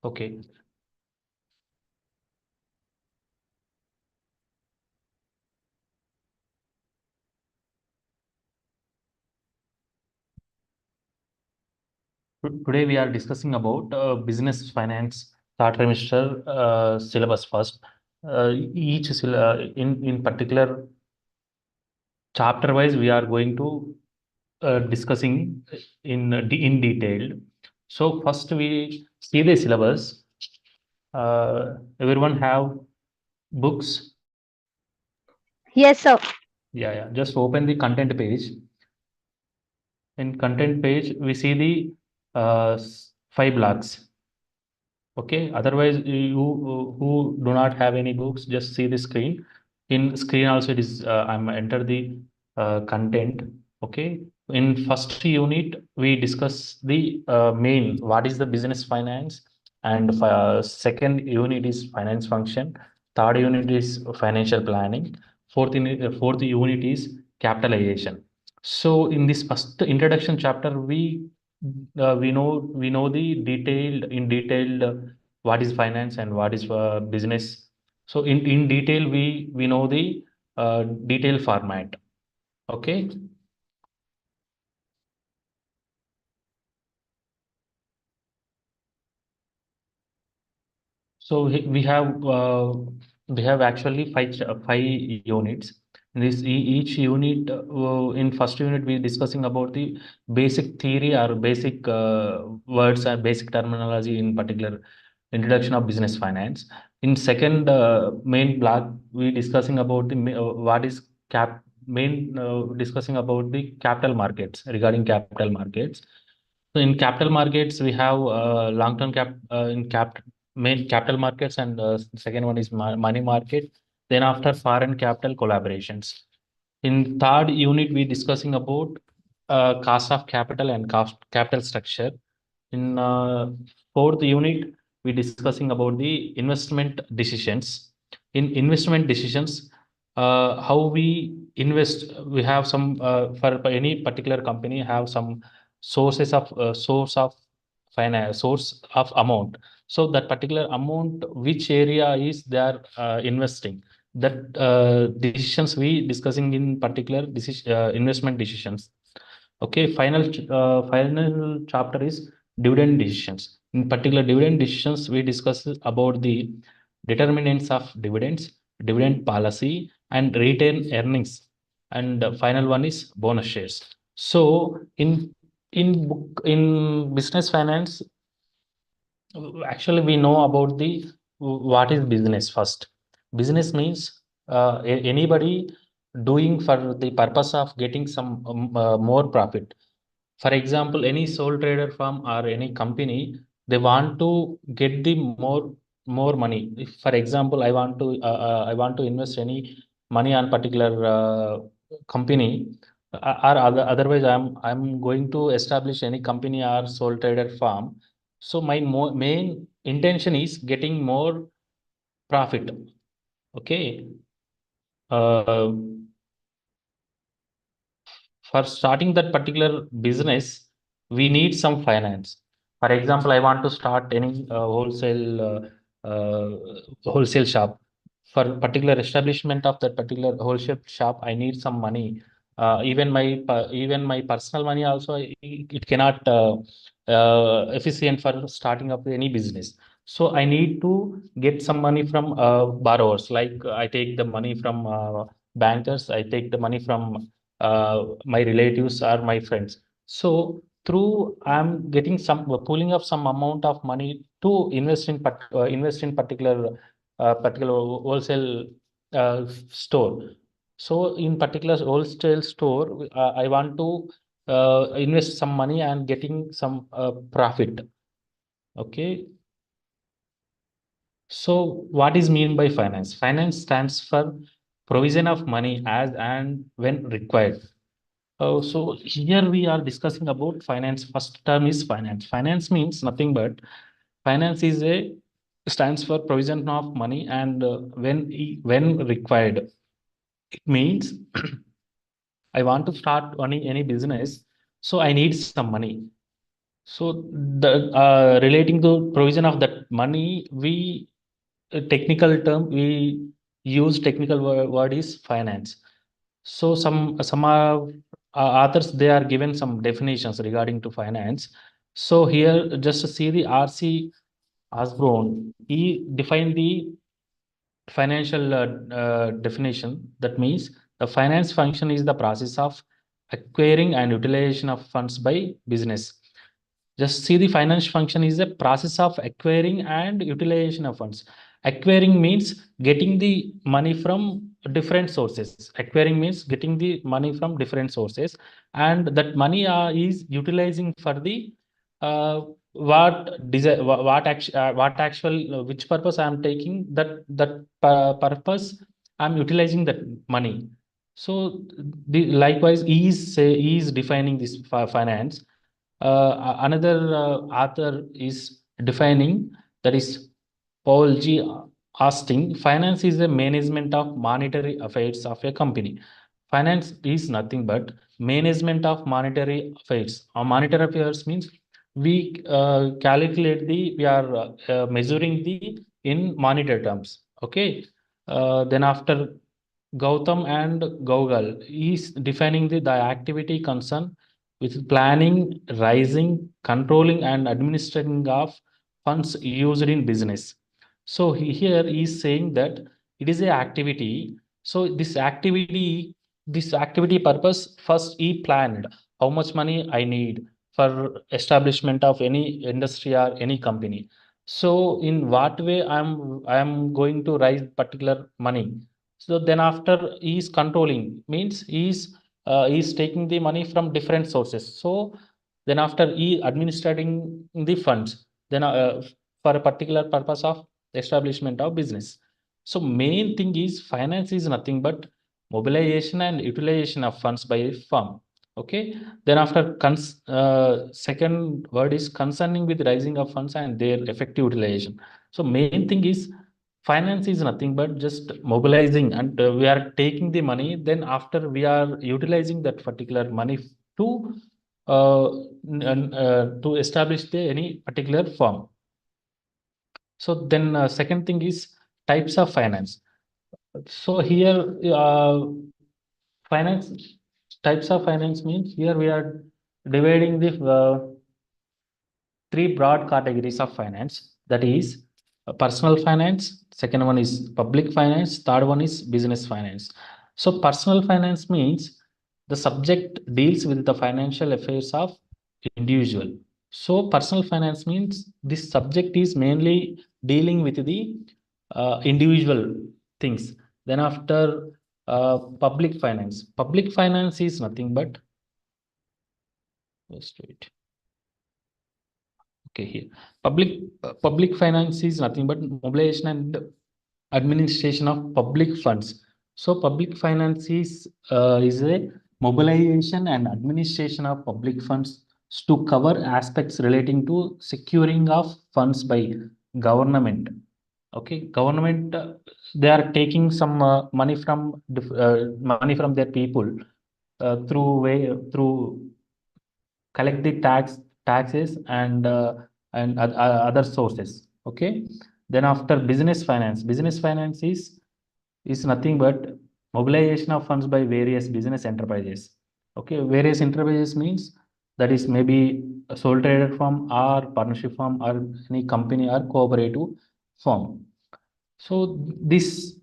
Okay. Today we are discussing about business finance third trimester syllabus first. In particular chapter wise we are going to discussing in detail. So first we see the syllabus. Everyone have books. Yes, sir. Yeah. Just open the content page. In content page, we see the five blocks. Okay. Otherwise, you who do not have any books, just see the screen. In screen also, it is I'm enter the content. Okay. In first unit, we discuss the main what is the business finance, and second unit is finance function. Third unit is financial planning. Fourth unit is capitalization. So in this first introduction chapter, we know the detailed what is finance and what is business. So in detail we know the detail format. Okay. So we have actually five units. Each unit in first unit we discussing about the basic theory or basic words or basic terminology, in particular introduction of business finance. In second main block we discussing about the what is cap main discussing about the capital markets, regarding capital markets. So in capital markets, we have long-term in main capital markets, and second one is money market. Then after foreign capital collaborations. In third unit, we discussing about cost of capital and cost capital structure. In fourth unit, we discussing about the investment decisions. In investment decisions, how we invest, we have some for any particular company have some source of finance, source of amount. So that particular amount, which area is they are investing, that decisions we discussing in particular decision investment decisions. Okay, final chapter is dividend decisions. In particular dividend decisions we discuss about the determinants of dividends, dividend policy, and retained earnings, and final one is bonus shares. So in business finance, actually we know about the what is business first. Business means anybody doing for the purpose of getting some more profit. For example, any sole trader firm or any company, they want to get the more money. If, for example, I want to invest any money on particular company, or otherwise I'm going to establish any company or sole trader firm. So my main intention is getting more profit. Okay. Uh, for starting that particular business, we need some finance. For example, I want to start any wholesale shop. For particular establishment of that particular wholesale shop, I need some money. Even my personal money also, it cannot efficient for starting up any business. So I need to get some money from borrowers. Like I take the money from bankers, I take the money from my relatives or my friends. So through I'm getting some pooling of some amount of money to invest in particular wholesale store. So in particular wholesale store, I want to invest some money and getting some profit. Okay. So what is mean by finance? Finance stands for provision of money as and when required. So here we are discussing about finance. First term is finance. Finance means nothing but finance is a stands for provision of money and when required. It means I want to start any business, so I need some money. So the relating to provision of that money, we technical term we use technical word is finance. So some authors they are given some definitions regarding to finance. So here just to see the R.C. Osborne, he defined the financial definition. That means the finance function is the process of acquiring and utilization of funds by business. Just see the finance function is a process of acquiring and utilization of funds. Acquiring means getting the money from different sources. Acquiring means getting the money from different sources, and that money is utilizing for the uh, what actual which purpose I am taking that purpose I'm utilizing that money. So the likewise he is defining this finance. Another author is defining, that is Paul G. Austin, finance is the management of monetary affairs of a company. Finance is nothing but management of monetary affairs. Monetary affairs means we calculate we are measuring the in monetary terms. Okay. Then after Gautam and Gaugal is defining the activity concern with planning, raising, controlling, and administering of funds used in business. So here he is saying that it is a activity. So this activity purpose first he planned how much money I need for establishment of any industry or any company. So in what way I'm going to raise particular money. So then after he is controlling means he is taking the money from different sources. So then after he administrating the funds, then for a particular purpose of establishment of business. So main thing is finance is nothing but mobilization and utilization of funds by a firm. Okay. Then after second word is concerning with rising of funds and their effective utilization. So main thing is finance is nothing but just mobilizing, and we are taking the money. Then after we are utilizing that particular money to to establish any particular firm. So then second thing is types of finance. So here finance types of finance means here we are dividing the three broad categories of finance. That is personal finance, second one is public finance, third one is business finance. So personal finance means the subject deals with the financial affairs of individual. So personal finance means this subject is mainly dealing with the individual things. Then after public finance is nothing but just wait. Okay, here public finance is nothing but mobilization and administration of public funds. So public finance is a mobilization and administration of public funds to cover aspects relating to securing of funds by government. Okay, government they are taking some money from their people through collect the taxes and other sources. Okay. Then after business finance is nothing but mobilization of funds by various business enterprises. Okay, various enterprises means that is maybe a sole trader firm or partnership firm or any company or cooperative firm. So this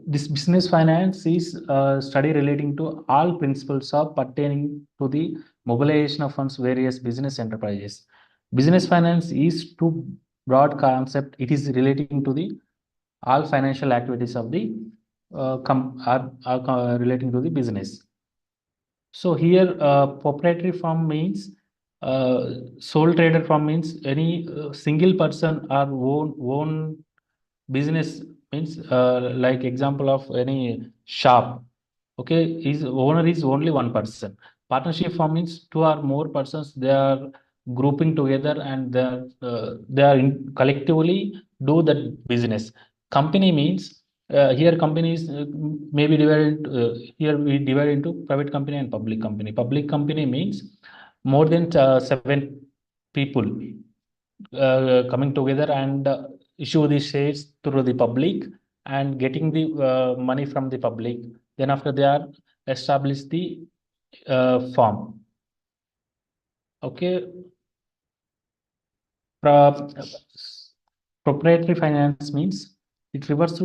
business finance is a study relating to all principles of pertaining to the mobilization of funds various business enterprises. Business finance is too broad concept. It is relating to the all financial activities of the are relating to the business. So here proprietary firm means sole trader firm means any single person or own business means like example of any shop. Okay, his owner is only one person. Partnership firm means two or more persons, they are grouping together and they are collectively do that business. Company means here companies may be divided here we divide into private company and public company. Public company means more than seven. people coming together and issue the shares through the public and getting the money from the public. Then after they are establish the firm. Okay. Pro- Proprietary finance means it refers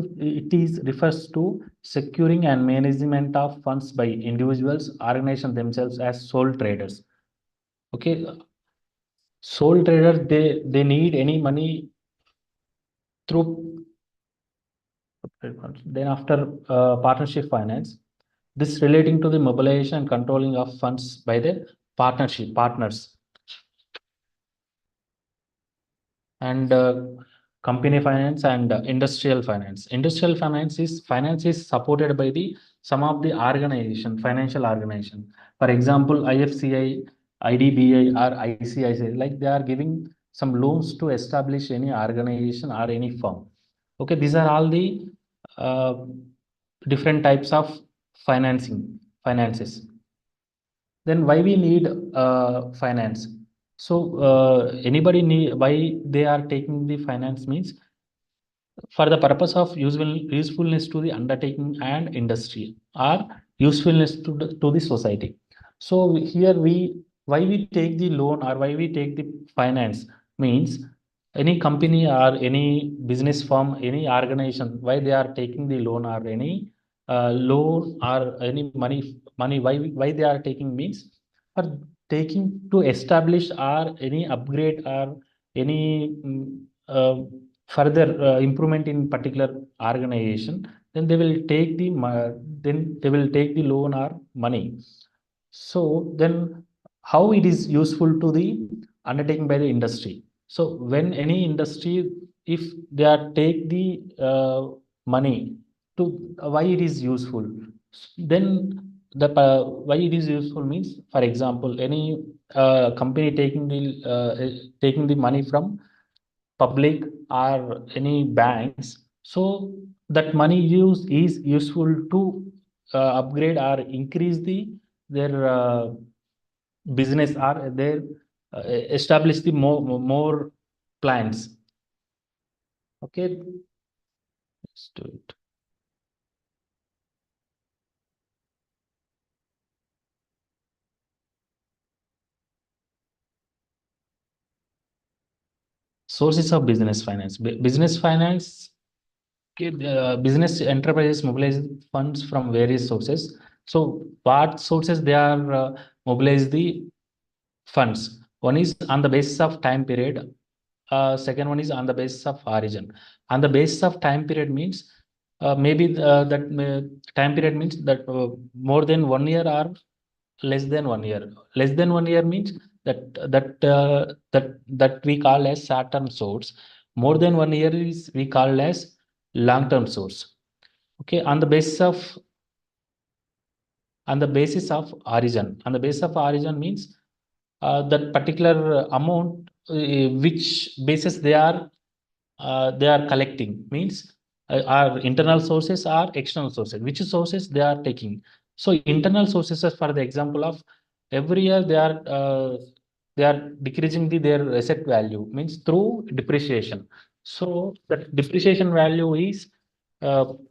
to securing and management of funds by individuals, organizations themselves as sole traders. Okay, sole traders they need any money through. Then after partnership finance, this relating to the mobilization and controlling of funds by the partners. And company finance and industrial finance. Industrial finance is supported by the some of the financial organization. For example, IFCI, IDBI, or ICICI, like they are giving some loans to establish any organization or any firm. Okay, these are all the uh, different types of finances. Then why we need finance? So anybody need why they are taking the finance means for the purpose of usefulness to the undertaking and industry or usefulness to the society. So here we why we take the loan or why we take the finance means any company or any business firm, any organization, why they are taking the loan or any loan or any money why they are taking means for taking to establish or any upgrade or any further improvement in particular organization, then they will take the loan or money. So then how it is useful to the undertaking by the industry. So when any industry, if they are take the money to why it is useful, then why it is useful means, for example, any company taking the money from public or any banks, so that money is useful to upgrade or increase their business or their establish the more plans. Okay, let's do it. Sources of business finance. Business finance. Okay, business enterprises mobilize funds from various sources. So what sources they are mobilize the funds? One is on the basis of time period. Second one is on the basis of origin. On the basis of time period means maybe time period means that more than 1 year or less than 1 year. Less than 1 year means that we call as short-term source. More than 1 year is we call as long-term source. Okay, on the basis of origin. On the basis of origin means that particular amount which basis they are collecting means are internal sources or external sources, which sources they are taking. So internal sources, for the example of every year they are decreasing their asset value means through depreciation. So that depreciation value is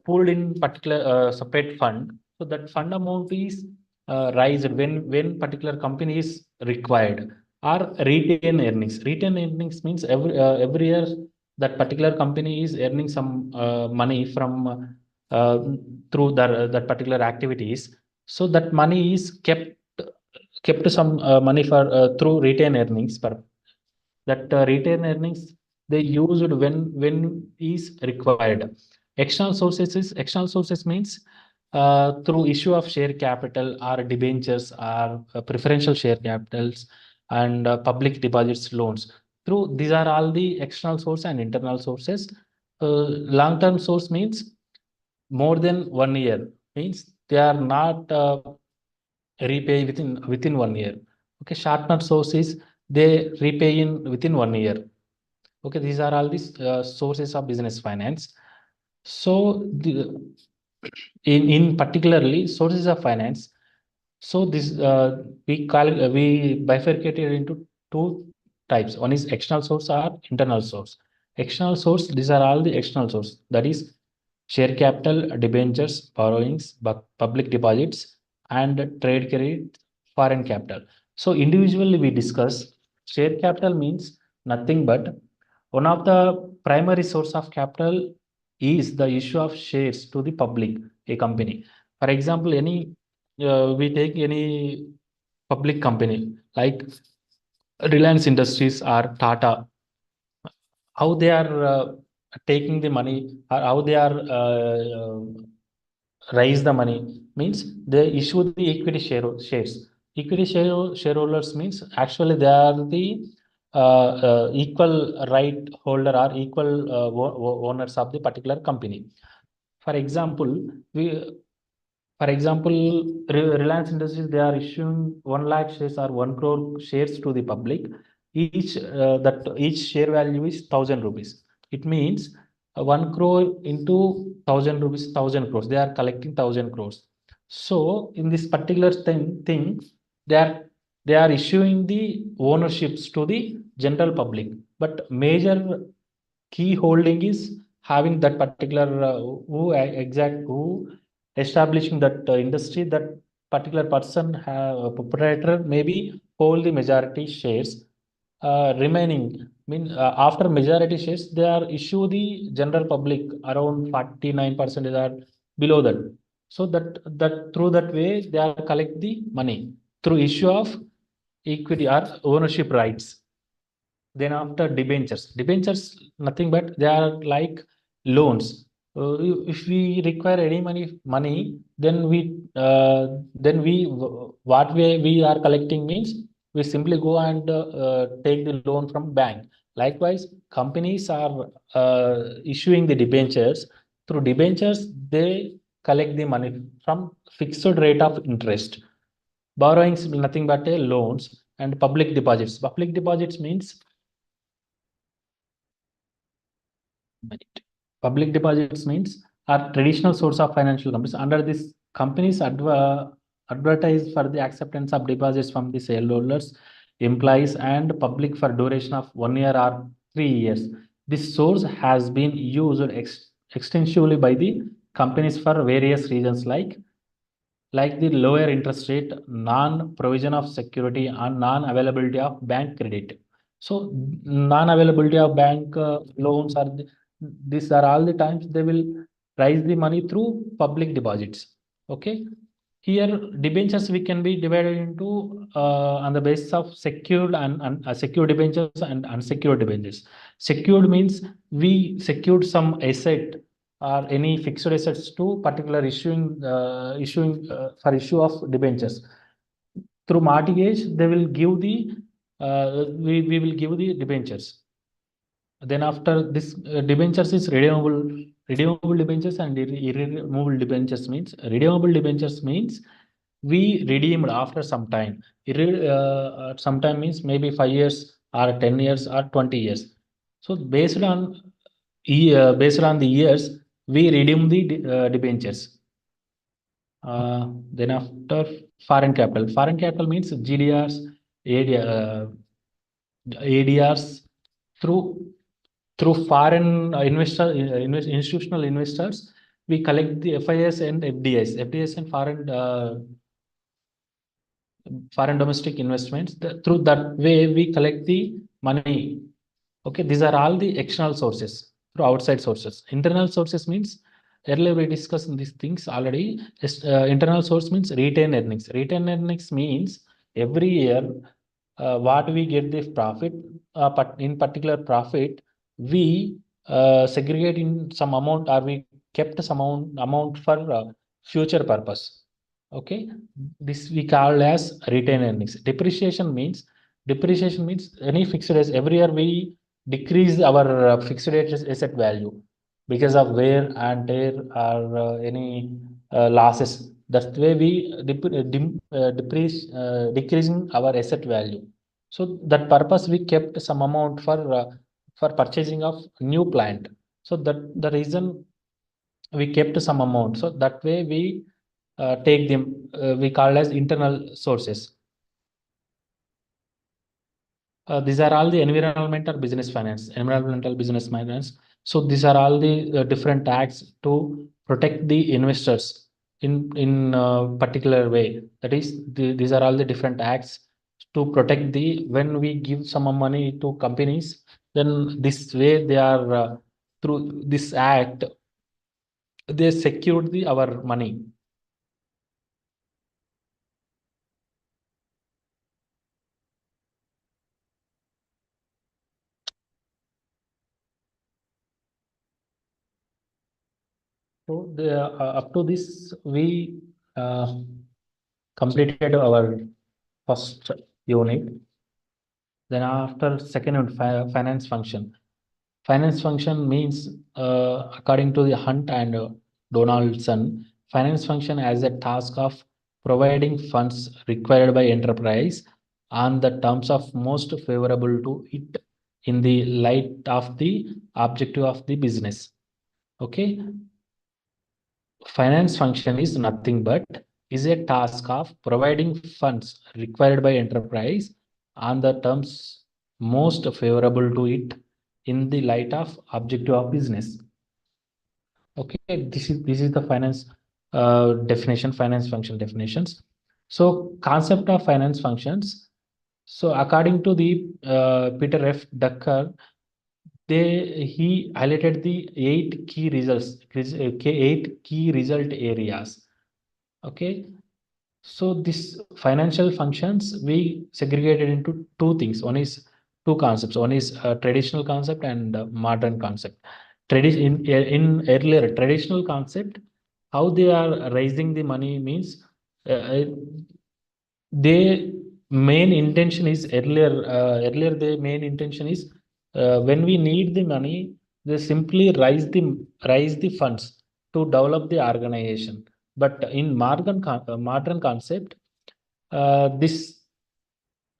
pooled in particular separate fund. So that fund amount is raised when particular company is required, or retain earnings. Retain earnings means every year that particular company is earning some money from uh, through that particular activities. So that money is kept some money for through retain earnings. Per that retain earnings they used when is required. External sources means through issue of share capital or debentures or preferential share capitals and public deposits loans. Through these are all the external source and internal sources. Long term source means more than 1 year means they are not repay within 1 year. Okay, short term sources they repay in within 1 year. Okay, these are all these sources of business finance. So in particularly sources of finance. So this we bifurcated into two types. One is external source or internal source. External source, these are all the external source. That is share capital, debentures, borrowings, public deposits, and trade credit, foreign capital. So individually we discuss share capital means nothing but one of the primary source of capital is the issue of shares to the public, a company. For example, we take any public company like Reliance Industries or Tata, how they are taking the money, or how they are raise the money means they issue the equity shares. Equity shareholders means actually they are the equal right holder or equal owners of the particular company. For example, we for example, Reliance Industries, they are issuing 1 lakh shares or 1 crore shares to the public. Each share value is 1,000 rupees. It means 1 crore into 1,000 rupees, 1,000 crores. They are collecting 1,000 crores. So in this particular thing, they are they are issuing the ownerships to the general public. But major key holding is having that particular who establishing that industry, that particular person proprietor maybe hold the majority shares. Remaining mean after majority shares they are issue the general public around 49% are below that. So that through that way they are collect the money through issue of equity or ownership rights. Then after debentures nothing but they are like loans. If we require any money, then we what we are collecting means we simply go and take the loan from bank. Likewise, companies are issuing the debentures. Through debentures they collect the money from fixed rate of interest. Borrowings nothing but a loans. And public deposits means public deposits means are traditional source of financial companies. Under this, companies advertise for the acceptance of deposits from the shareholders, employees, and public for duration of 1 year or 3 years. This source has been used extensively by the companies for various reasons like the lower interest rate, non-provision of security, and non-availability of bank credit. So, non-availability of bank loans are these are all the times they will raise the money through public deposits. Okay. Here, debentures we can be divided into on the basis of secured and secured debentures and unsecured debentures. Secured means we secured some asset or any fixed assets to particular issuing for issue of debentures. Through mortgage, they will give the we will give the debentures. Then after this debentures is redeemable debentures and irredeemable debentures means redeemable debentures means we redeemed after some time. Sometime means maybe 5 years or 10 years or 20 years. So based on the years, we redeem the debentures. Then after foreign capital means GDRs, ADRs through foreign institutional investors. We collect the FIS and FDIs and foreign domestic investments. Through that way, we collect the money. Okay, these are all the external sources through outside sources. Internal sources means earlier we discussed these things already. Internal source means retained earnings. Retained earnings means every year what we get the profit, but in particular profit, we segregate in some amount or we kept some amount for future purpose. Okay, this we call as retained earnings. Depreciation means any fixed assets. Every year we decrease our fixed asset value because of wear and tear or any losses. That's the way we decreasing our asset value. So that purpose we kept some amount for purchasing of new plant. So that the reason we kept some amount. So that way we take them. We call as internal sources. These are all the environmental business finance, environmental business finance. So these are all the different acts to protect the investors in particular way. That is, these are all the different acts to protect the when we give some money to companies, then this way they are through this act they secured the our money. So up to this, we completed our first unit. Then after second unit, finance function. Finance function means, according to the Hunt and Donaldson, finance function as a task of providing funds required by enterprise on the terms of most favorable to it in the light of the objective of the business. Okay, finance function is nothing but is a task of providing funds required by enterprise on the terms most favorable to it in the light of objective of business. Okay, this is the finance definition, finance function definitions. So concept of finance functions. So according to the Peter F. Drucker, he highlighted the 8 key result areas. Okay, so this financial functions we segregated into two things. One is two concepts. One is traditional concept and modern concept. In earlier traditional concept, how they are raising the money means, they main intention is earlier the main intention is, when we need the money, they simply raise the funds to develop the organization. But in modern concept, this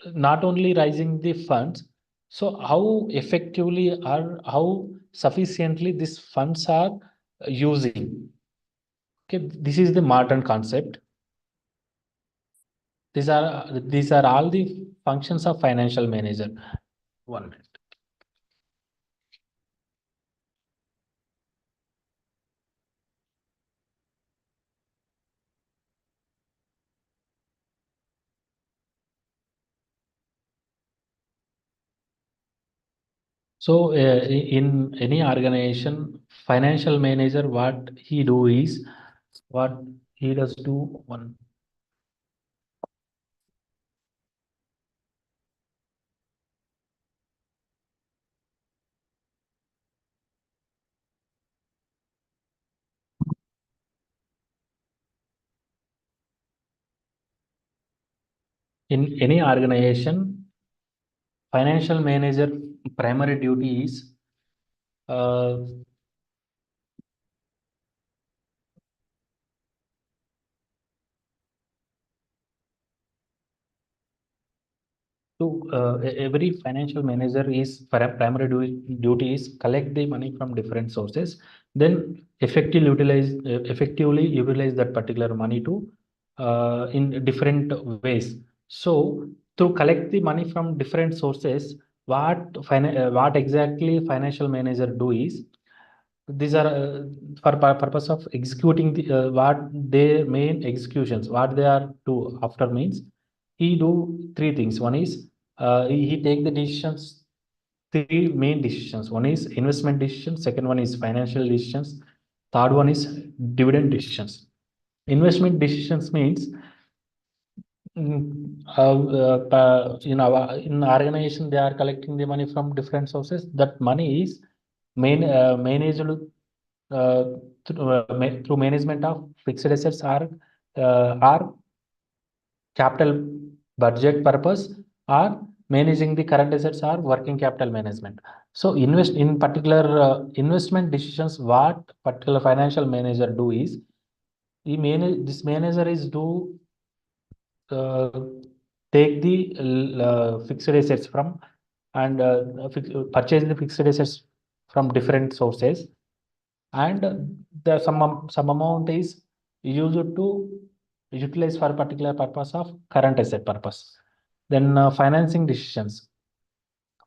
not only raising the funds, so how effectively or how sufficiently these funds are using. Okay, this is the modern concept. These are all the functions of financial manager. One minute. So in any organization, financial manager, what he do is, what he does do one. In any organization, financial manager primary duty is, uh, to every financial manager is primary duty is collect the money from different sources, then effectively utilize that particular money to in different ways. So to collect the money from different sources, what exactly financial manager do is, these are for purpose of executing the what their main executions, what they are do after means, he do three things. One is, he take the decisions, three main decisions. One is investment decision, second one is financial decisions, third one is dividend decisions. Investment decisions means, in organization they are collecting the money from different sources. That money is managed through management of fixed assets, or capital budget purpose, or managing the current assets or working capital management. So invest in particular investment decisions, what particular financial manager do is, this manager is do uh, take the fixed assets from, and purchase the fixed assets from different sources, and the some amount is used to utilize for a particular purpose of current asset purpose. Then financing decisions.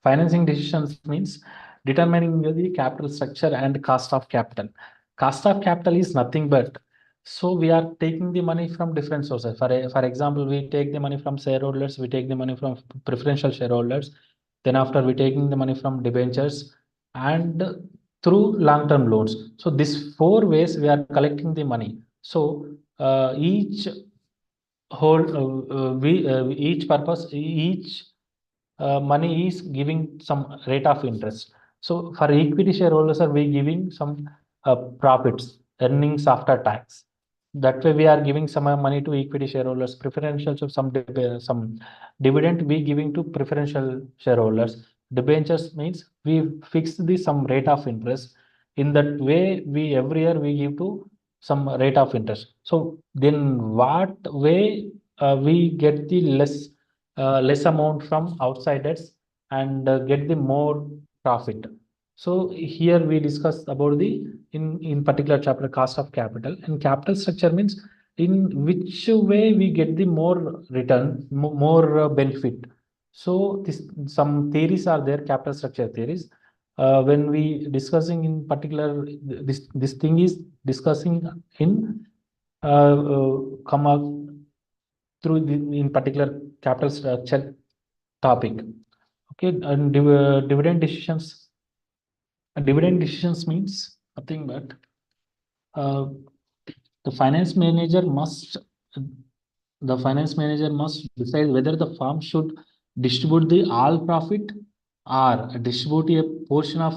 Financing decisions means determining the capital structure and cost of capital. Cost of capital is nothing but, so we are taking the money from different sources. For example, we take the money from shareholders, we take the money from preferential shareholders, then after we taking the money from debentures and through long-term loans. So these four ways we are collecting the money. So each whole each purpose, each money is giving some rate of interest. So for equity shareholders, are we giving some profits, earnings after tax. That way, we are giving some money to equity shareholders, preferential, so some dividend we giving to preferential shareholders. Debentures means we fix the some rate of interest. In that way, we every year we give to some rate of interest. So then, what way we get the less amount from outsiders and get the more profit. So here we discuss about the in particular chapter cost of capital, and capital structure means in which way we get the more return, more benefit. So this some theories are there, capital structure theories. When we discussing in particular, this thing is discussing in come up through in particular capital structure topic. Okay, and dividend decisions means nothing but uh, the finance manager must the finance manager must decide whether the firm should distribute the all profit or distribute a portion of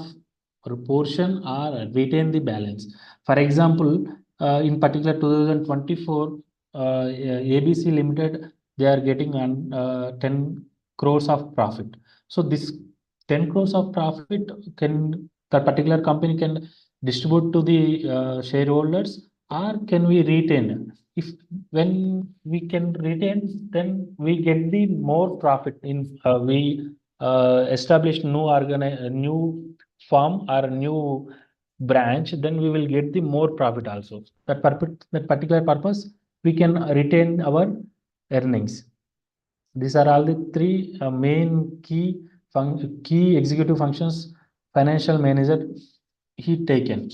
or portion or retain the balance. For example, in particular 2024, ABC Limited, they are getting 10 crores of profit. So this 10 crores of profit can the particular company can distribute to the shareholders, or can we retain? If when we can retain, then we get the more profit. In we establish new firm or new branch, then we will get the more profit also. That particular purpose, we can retain our earnings. These are all the three main key executive functions financial manager he taken.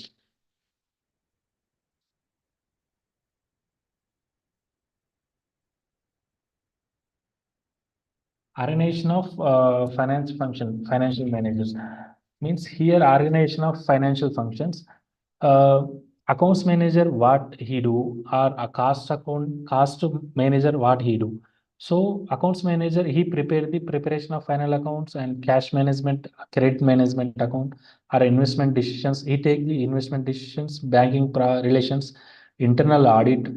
Organization of financial managers means here organization of financial functions. Uh, Accounts manager, what he do, or a cost manager, what he do. So accounts manager, he prepare the preparation of final accounts and cash management, credit management account, or investment decisions. He take the investment decisions, banking relations, internal audit,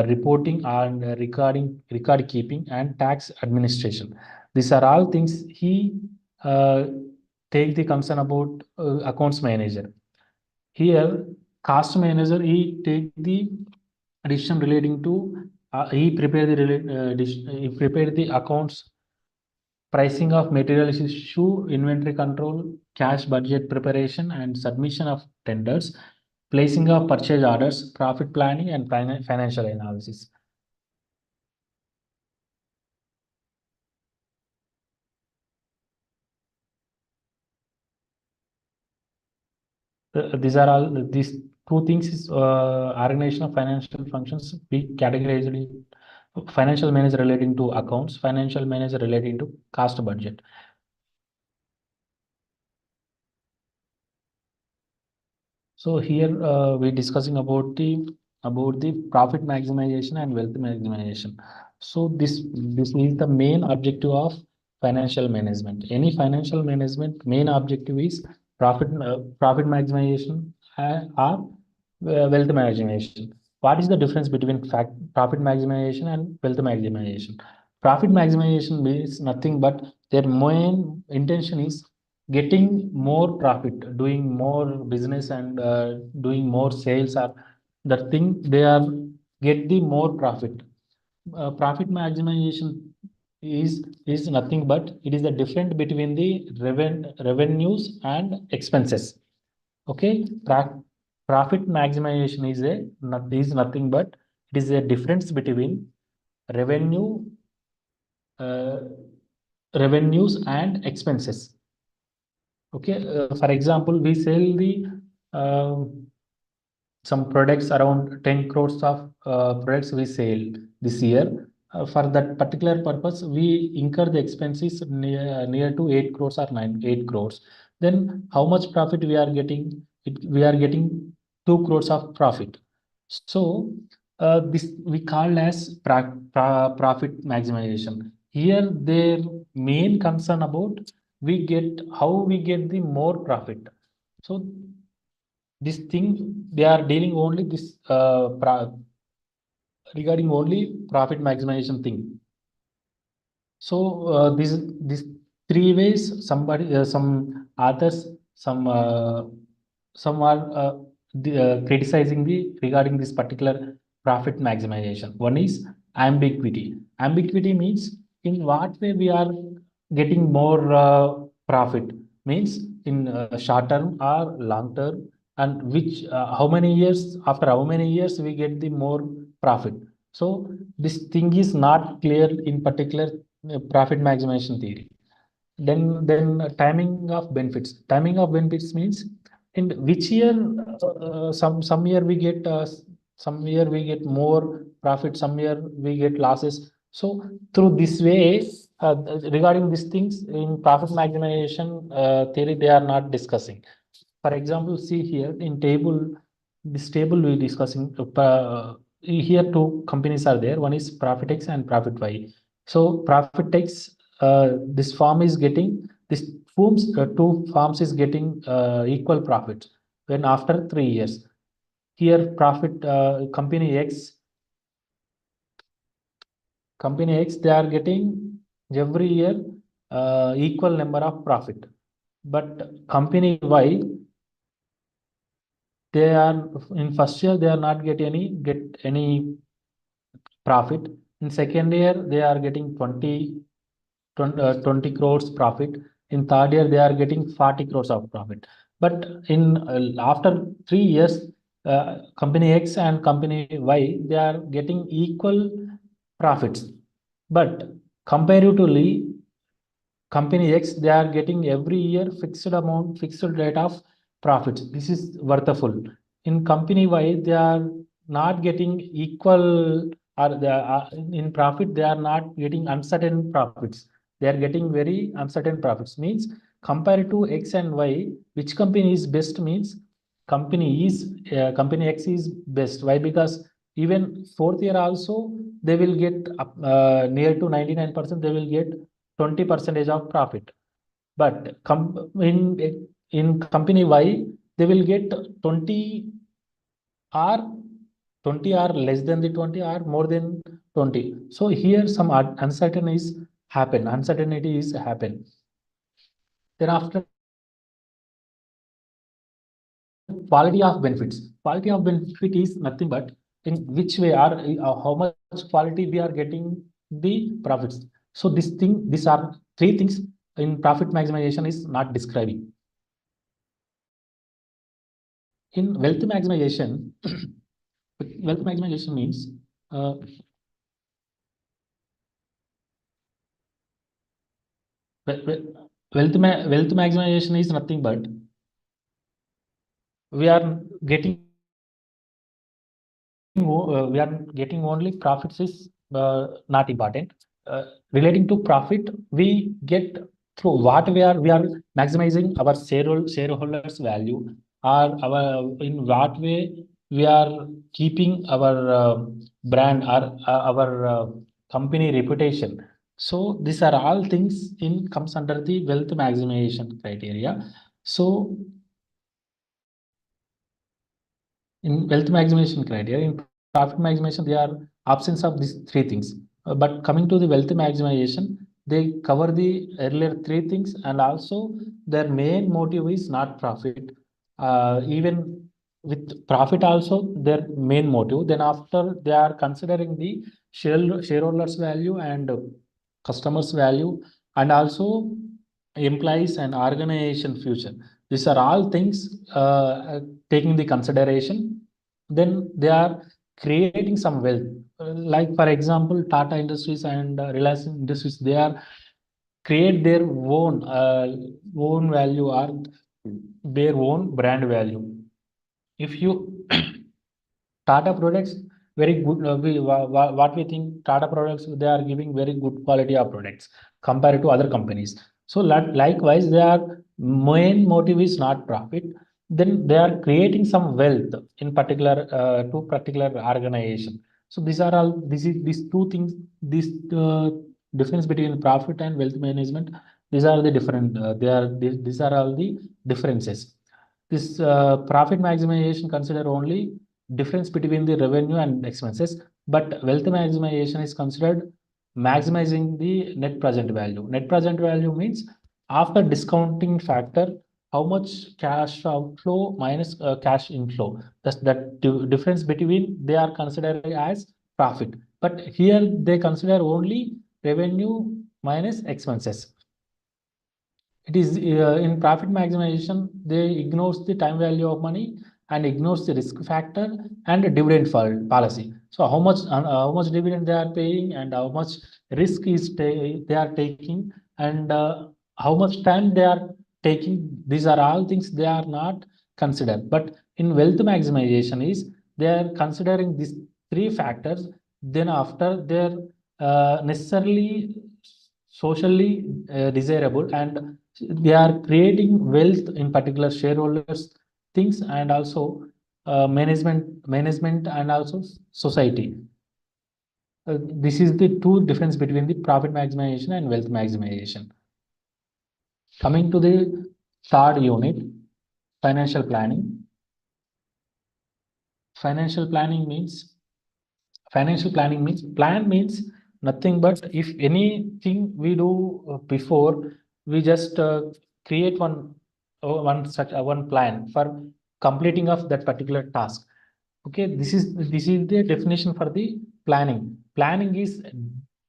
reporting and record keeping, and tax administration. These are all things he uh, take the concern about accounts manager. Here, cost manager, he take the decision relating to he prepare the accounts, pricing of materials issue, inventory control, cash budget preparation and submission of tenders, placing of purchase orders, profit planning, and financial analysis. These are all these two things is organization of financial functions. We categorized it. Financial manager relating to accounts, financial manager relating to cost budget. So here we're discussing about the profit maximization and wealth maximization. So this is the main objective of financial management. Any financial management main objective is profit maximization or wealth maximization. What is the difference between profit maximization and wealth maximization? Profit maximization means nothing but their main intention is getting more profit, doing more business and doing more sales, or the thing they are get the more profit. Profit maximization is nothing but it is the difference between the revenues and expenses. Okay, profit maximization is nothing but it is a difference between revenue uh, revenues and expenses. Okay, for example, we sell the some products around 10 crores of products we sell this year. For that particular purpose, we incur the expenses near to 8 crores or 8 crores. Then how much profit we are getting? We are getting 2 crores of profit. So this we call as profit maximization. Here, their main concern about we get how we get the more profit. So this thing they are dealing only this regarding only profit maximization thing. So this three ways somebody some others some are criticizing the regarding this particular profit maximization. One is ambiguity. Ambiguity means in what way we are getting more profit, means in short term or long term, and which how many years after how many years we get the more profit. So this thing is not clear in particular profit maximization theory. Then timing of benefits. Timing of benefits means in which year some year we get some year we get more profit, some year we get losses. So through this way, regarding these things in profit maximization theory, they are not discussing. For example, see here in table, this table we discussing here two companies are there. One is Profit X and Profit Y. So Profit X, this farm is getting this firms two farms is getting equal profit when after 3 years. Here profit company X they are getting every year equal number of profit, but company Y they are in first year they are not get any profit. In second year they are getting 20 crores profit. In third year they are getting 40 crores of profit. But in after 3 years, company X and company Y they are getting equal profits. But comparatively, company X, they are getting every year fixed amount, fixed rate of profits. This is worthful. In company Y, they are not getting equal or they are, in profit, they are not getting uncertain profits. They are getting very uncertain profits. Means compared to X and Y, which company is best means company X is best. Why? Because even fourth year also they will get near to 99%. They will get 20 percentage of profit. But in company Y, they will get or 20 or less than the 20 or more than 20. So here some uncertainty is happen. Then after quality of benefits. Quality of benefit is nothing but in which way or how much quality we are getting the profits. So these are three things in profit maximization is not describing. In wealth maximization, wealth maximization means uh, wealth maximization is nothing but we are getting we are getting only profits is not important. Relating to profit, we get through what we are maximizing our shareholders value, or our in what way we are keeping our brand or our company reputation. So these are all things in comes under the wealth maximization criteria. So in wealth maximization criteria, in profit maximization, they are absence of these three things. But coming to the wealth maximization, they cover the earlier three things, and also their main motive is not profit. Even with profit, also their main motive. Then after they are considering the shareholders value and customers value, and also employees and organization future. These are all things taking the consideration. Then they are creating some wealth. Like for example, Tata Industries and Reliance Industries, they are create their own value or their own brand value. If you Tata products, very good. What we think Tata products, they are giving very good quality of products compared to other companies. So likewise, their main motive is not profit. Then they are creating some wealth in particular to particular organization. So these are all. This is these two things. This difference between profit and wealth management. These are the different. These are all the differences. This profit maximization consider only difference between the revenue and expenses, but wealth maximization is considered maximizing the net present value. Net present value means after discounting factor, how much cash outflow minus cash inflow. That's that difference between they are considering as profit. But here they consider only revenue minus expenses. It is in profit maximization, they ignores the time value of money and ignores the risk factor and dividend policy. So how much dividend they are paying and how much risk they are taking and how much time they are taking. These are all things they are not considered. But in wealth maximization is they are considering these three factors. Then after they're necessarily socially desirable and they are creating wealth in particular shareholders things and also management and also society. This is the two difference between the profit maximization and wealth maximization. Coming to the third unit, financial planning. Financial planning means plan means nothing but if anything we do before we just create one plan for completing of that particular task. Okay, this is the definition for the planning is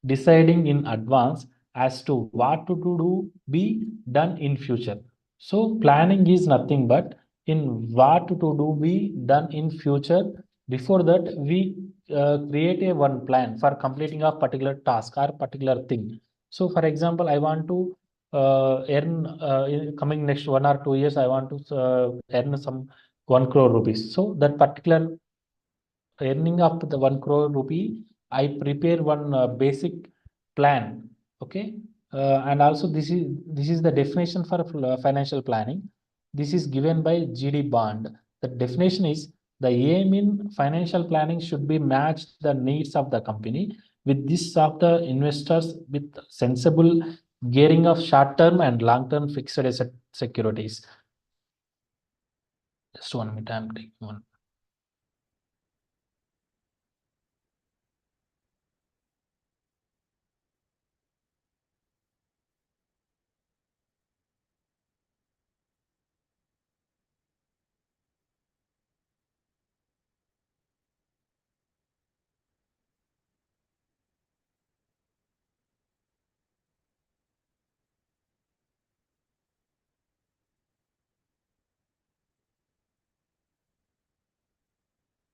deciding in advance as to what to do be done in future. So planning is nothing but in what to do be done in future. Before that we create a one plan for completing a particular task or particular thing. So for example, I want to earn in coming next 1 or 2 years I want to earn some 1 crore rupees. So that particular earning of the 1 crore rupee, I prepare one basic plan. Okay. And also this is the definition for financial planning. This is given by GD Bond. The definition is the aim in financial planning should be match the needs of the company with this of the investors with sensible gearing of short-term and long-term fixed asset securities. Just 1 minute, I'm taking one.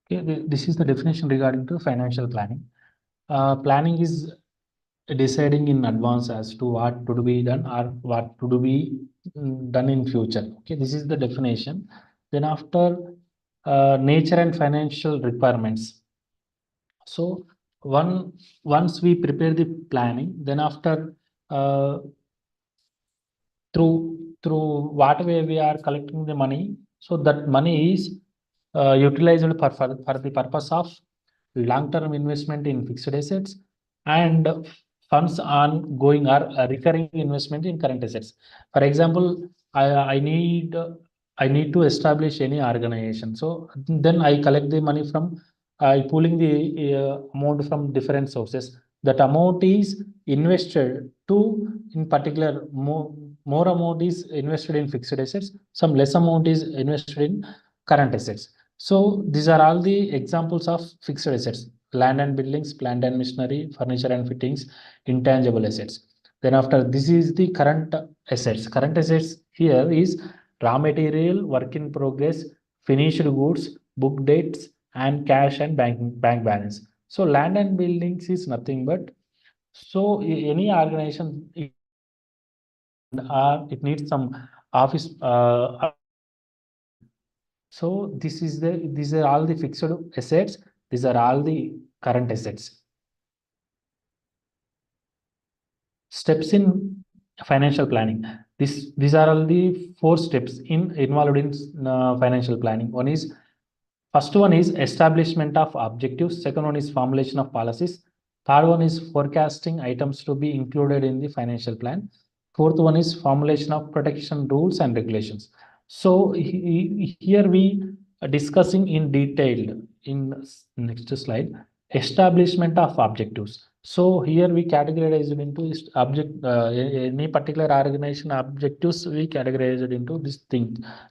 Okay, this is the definition regarding to financial planning. Planning is deciding in advance as to what to be done or what to be done in future. Okay, this is the definition. Then after nature and financial requirements. So once we prepare the planning, then after uh, through what way we are collecting the money, so that money is utilized for the purpose of long-term investment in fixed assets and funds on going or recurring investment in current assets. For example, I need to establish any organization. So then I collect the money from I pooling the amount from different sources. That amount is invested to in particular more amount is invested in fixed assets, some less amount is invested in current assets. So these are all the examples of fixed assets: land and buildings, plant and machinery, furniture and fittings, intangible assets. Then after this is the current assets. Current assets here is raw material, work in progress, finished goods, book dates, and cash and bank balance. So land and buildings is nothing but so any organization it needs some office. So these are all the fixed assets. These are all the current assets. Steps in financial planning. These are all the four steps involved in financial planning. First one is establishment of objectives. Second one is formulation of policies. Third one is forecasting items to be included in the financial plan. Fourth one is formulation of protection rules and regulations. So here we are discussing in detail in next slide establishment of objectives. So here we categorize it into any particular organization objectives we categorize it into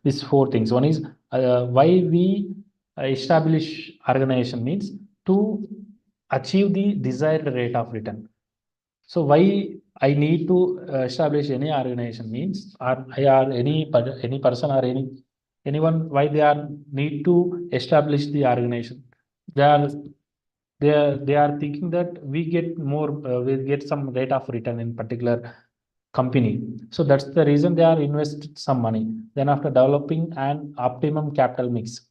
these four things. One is why we establish organization means to achieve the desired rate of return. So why I need to establish any organization means, or any person or anyone, why they are need to establish the organization. They are they are thinking that we get some rate of return in particular company. So that's the reason they are invested some money. Then after developing an optimum capital mix.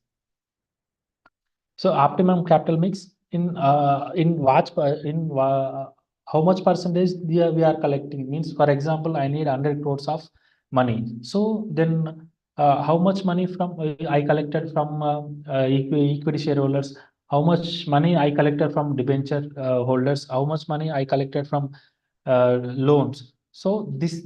So optimum capital mix in how much percentage we are collecting means, for example, I need 100 crores of money. So then how much money from I collected from equity shareholders, how much money I collected from debenture holders, how much money I collected from loans. So this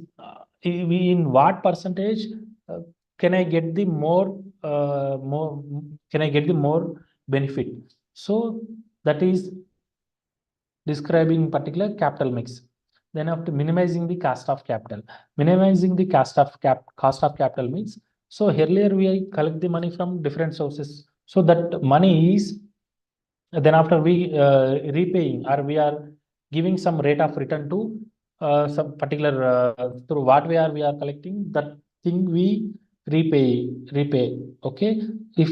in what percentage uh, can I get the more can I get the more benefit? So that is describing particular capital mix. Then after minimizing the cost of capital, minimizing the cost of capital means, so earlier we collect the money from different sources. So that money is then after we repaying, or we are giving some rate of return to some particular through what we are collecting, that thing we repay. Okay, if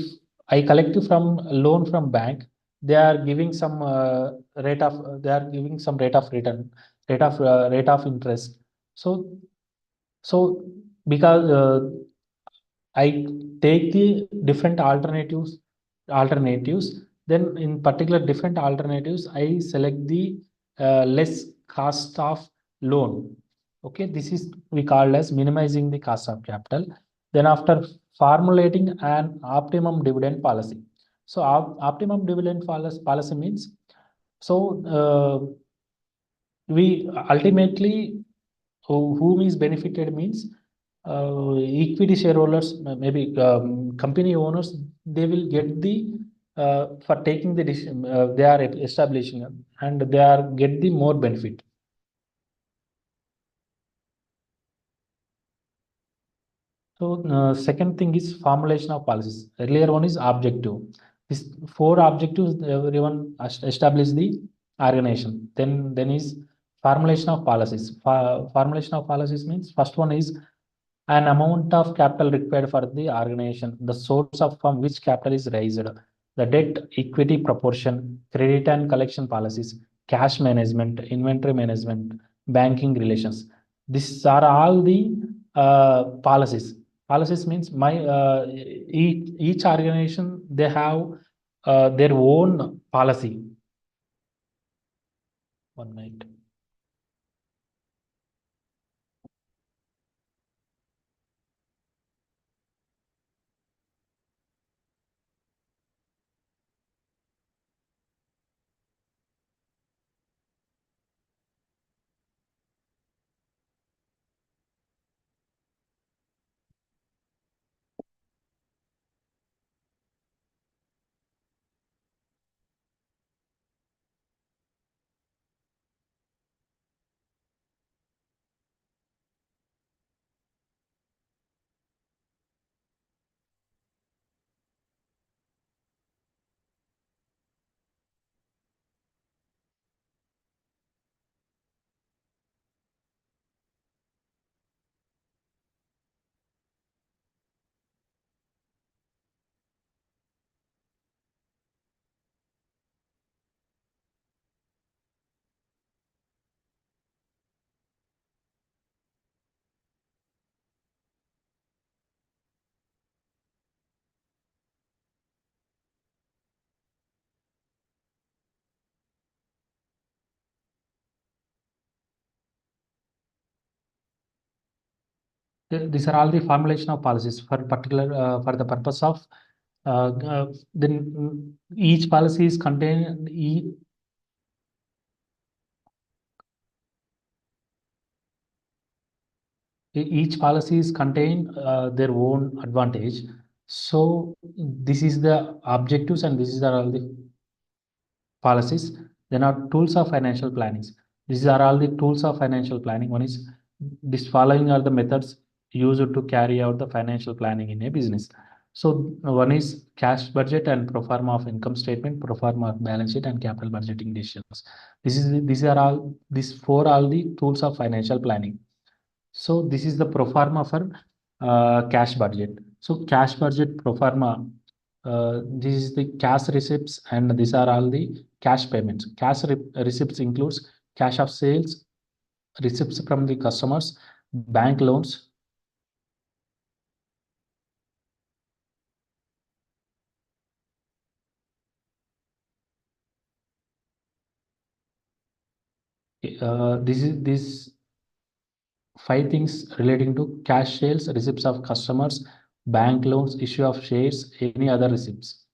I collect from loan from bank, they are giving some they are giving some rate of return, rate of interest. So so because I take the different alternatives. Then in particular different alternatives, I select the less cost of loan. Okay, this is we call as minimizing the cost of capital. Then after formulating an optimum dividend policy. So optimum dividend policy means, so we ultimately whom is benefited means equity shareholders, maybe company owners, they will get the for taking the decision they are establishing, and they are get the more benefit. So second thing is formulation of policies. Earlier one is objective. This four objectives everyone establish the organization. Then is formulation of policies. Formulation of policies means first one is an amount of capital required for the organization, the source of from which capital is raised, the debt equity proportion, credit and collection policies, cash management, inventory management, banking relations. These are all the policies. Policies means each organization they have their own policy. One minute. These are all the formulation of policies for particular for the purpose of then each policy is contained each policy is contain their own advantage. So this is the objectives and this is all the policies. Then are tools of financial planning. These are all the tools of financial planning. One is this following are the methods used to carry out the financial planning in a business. So one is cash budget and pro forma of income statement, pro forma of balance sheet and capital budgeting decisions. These are all these four all the tools of financial planning. So this is the pro forma for cash budget. So cash budget pro forma, this is the cash receipts and these are all the cash payments. Receipts includes cash of sales, receipts from the customers, bank loans. This five things relating to cash sales, receipts of customers, bank loans, issue of shares, any other receipts.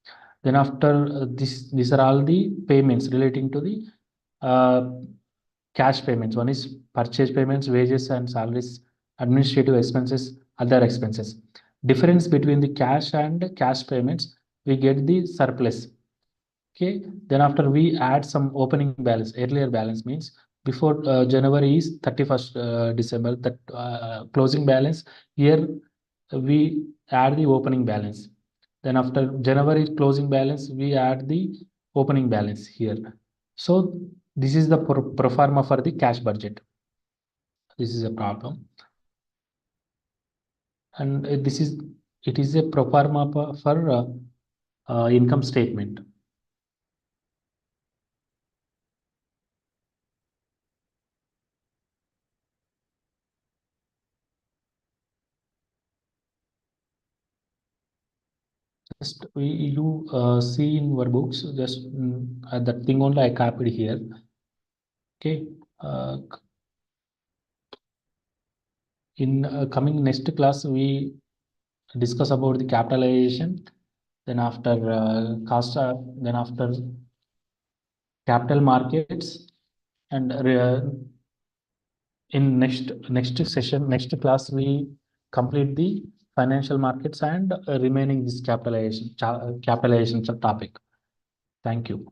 Then after these are all the payments relating to the uh, cash payments. One is purchase payments, wages and salaries, administrative expenses, other expenses. Difference between the cash and cash payments, we get the surplus. Okay, then after we add some opening balance. Earlier balance means before January is 31st December, that closing balance. Here we add the opening balance. Then after January closing balance, we add the opening balance here. So this is the pro forma for the cash budget. This is a problem. And it is a pro forma for income statement. Just you see in our books, just that thing only I copied here. Okay. In coming next class, we discuss about the capitalization. Then after cost, then after capital markets, and in next session, next class, we complete the financial markets and remaining this capitalization topic. Thank you.